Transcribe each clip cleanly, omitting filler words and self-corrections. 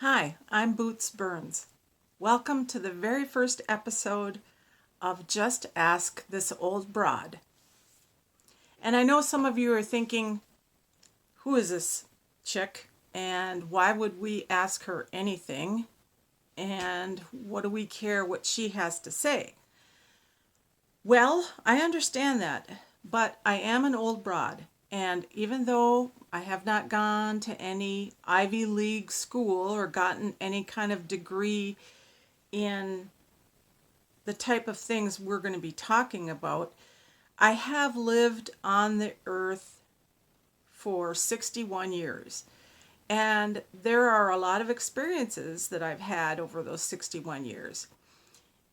Hi, I'm Boots Burns. Welcome to the very first episode of Just Ask This Old Broad. And I know some of you are thinking, who is this chick? And why would we ask her anything? And what do we care what she has to say? Well, I understand that, but I am an old broad. And even though I have not gone to any Ivy League school or gotten any kind of degree in the type of things we're going to be talking about, I have lived on the earth for 61 years. And there are a lot of experiences that I've had over those 61 years.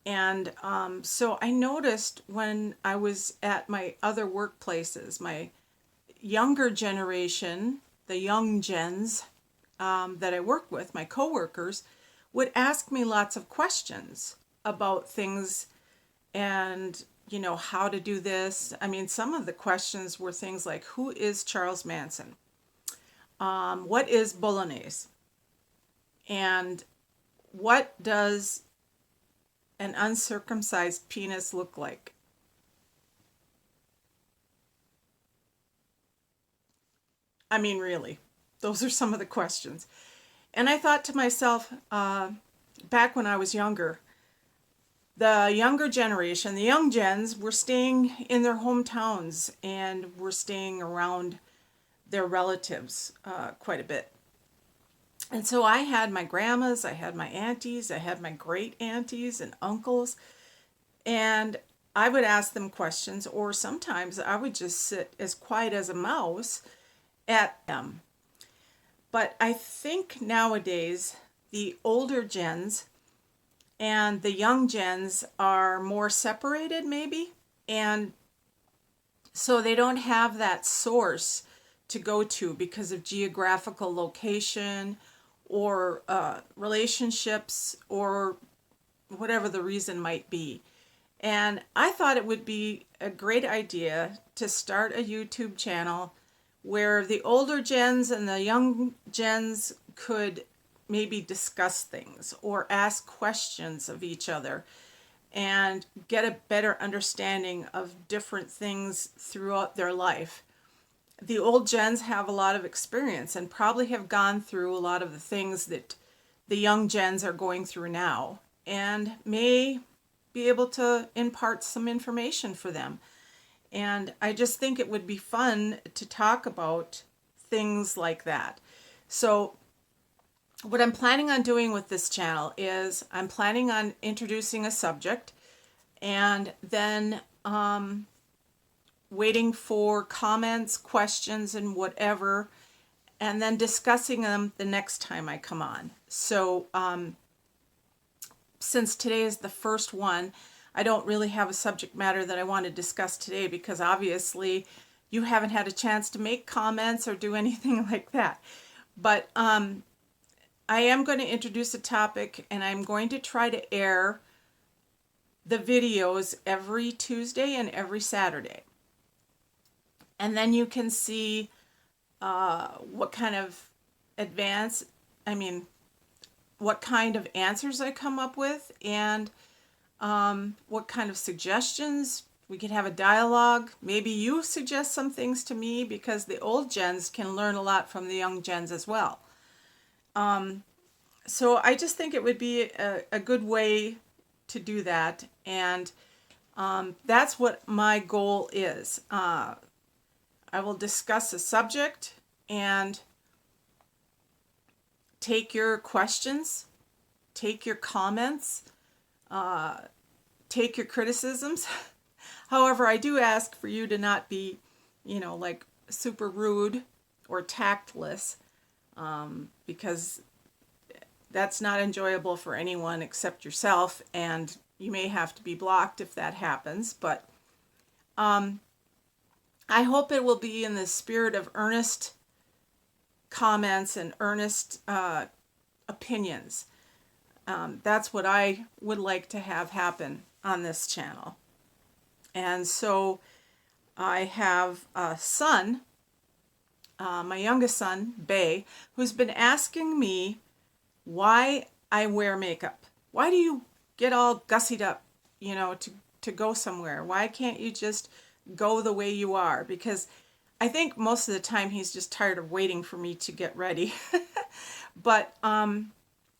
And so I noticed when I was at my other workplaces, my younger generation, the young gens that I work with, my coworkers, would ask me lots of questions about things and, how to do this. I mean, some of the questions were things like, who is Charles Manson? What is Bolognese? And what does an uncircumcised penis look like? I mean, really, those are some of the questions. And I thought to myself, back when I was younger, the younger generation, the young gens, were staying in their hometowns and were staying around their relatives quite a bit. And so I had my grandmas, I had my aunties, I had my great aunties and uncles, and I would ask them questions, or sometimes I would just sit as quiet as a mouse at them. But I think nowadays the older gens and the young gens are more separated, maybe. And so they don't have that source to go to because of geographical location or relationships or whatever the reason might be. And I thought it would be a great idea to start a YouTube channel where the older gens and the young gens could maybe discuss things or ask questions of each other and get a better understanding of different things throughout their life. The old gens have a lot of experience and probably have gone through a lot of the things that the young gens are going through now and may be able to impart some information for them. And I just think it would be fun to talk about things like that. So what I'm planning on doing with this channel is I'm planning on introducing a subject and then waiting for comments, questions, and whatever, and then discussing them the next time I come on. So since today is the first one, I don't really have a subject matter that I want to discuss today because obviously you haven't had a chance to make comments or do anything like that. But I am going to introduce a topic and I'm going to try to air the videos every Tuesday and every Saturday. And then you can see what kind of what kind of answers I come up with and what kind of suggestions. We could have a dialogue. Maybe you suggest some things to me because the old gens can learn a lot from the young gens as well. So I just think it would be a good way to do that. And that's what my goal is. I will discuss a subject and take your questions, take your comments, take your criticisms. However, I do ask for you to not be, like super rude or tactless, because that's not enjoyable for anyone except yourself, and you may have to be blocked if that happens. But I hope it will be in the spirit of earnest comments and earnest opinions. That's what I would like to have happen on this channel. And so I have a son, my youngest son, Bay, who's been asking me why I wear makeup. Why do you get all gussied up, to go somewhere? Why can't you just go the way you are? Because I think most of the time he's just tired of waiting for me to get ready. But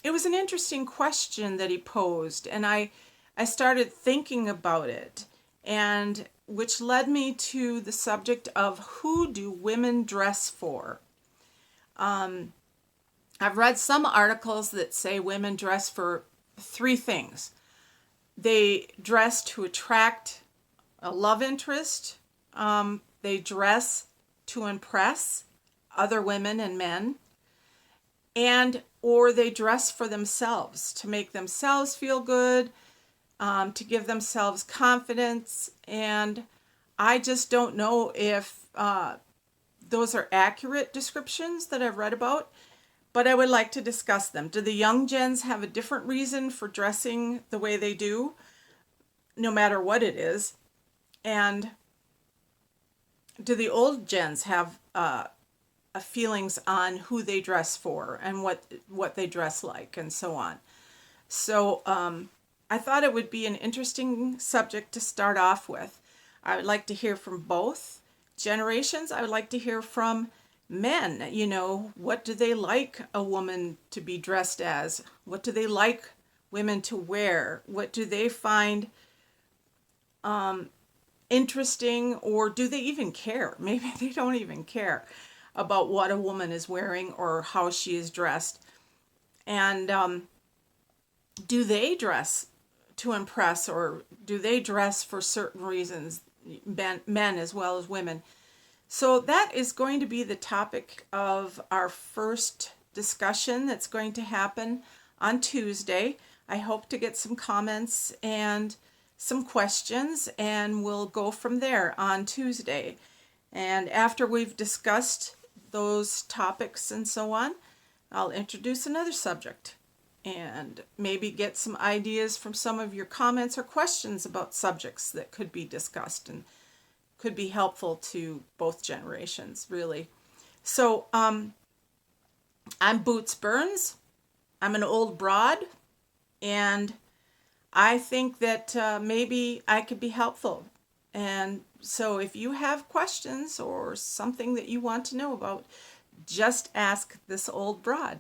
it was an interesting question that he posed, and I started thinking about it, and which led me to the subject of who do women dress for? I've read some articles that say women dress for three things. They dress to attract a love interest. They dress to impress other women and men, and or they dress for themselves to make themselves feel good, to give themselves confidence. And I just don't know if those are accurate descriptions that I've read about, but I would like to discuss them. Do the young gens have a different reason for dressing the way they do, no matter what it is? And do the old gens have feelings on who they dress for and what they dress like and so on? So I thought it would be an interesting subject to start off with. I would like to hear from both generations. I would like to hear from men. What do they like a woman to be dressed as? What do they like women to wear? What do they find interesting, or do they even care? Maybe they don't even care about what a woman is wearing or how she is dressed. And do they dress to impress, or do they dress for certain reasons, men as well as women? So that is going to be the topic of our first discussion that's going to happen on Tuesday. I hope to get some comments and some questions, and we'll go from there on Tuesday. And after we've discussed those topics and so on, I'll introduce another subject and maybe get some ideas from some of your comments or questions about subjects that could be discussed and could be helpful to both generations, really. So I'm Boots Burns. I'm an old broad, and I think that maybe I could be helpful. And so if you have questions or something that you want to know about, just ask this old broad.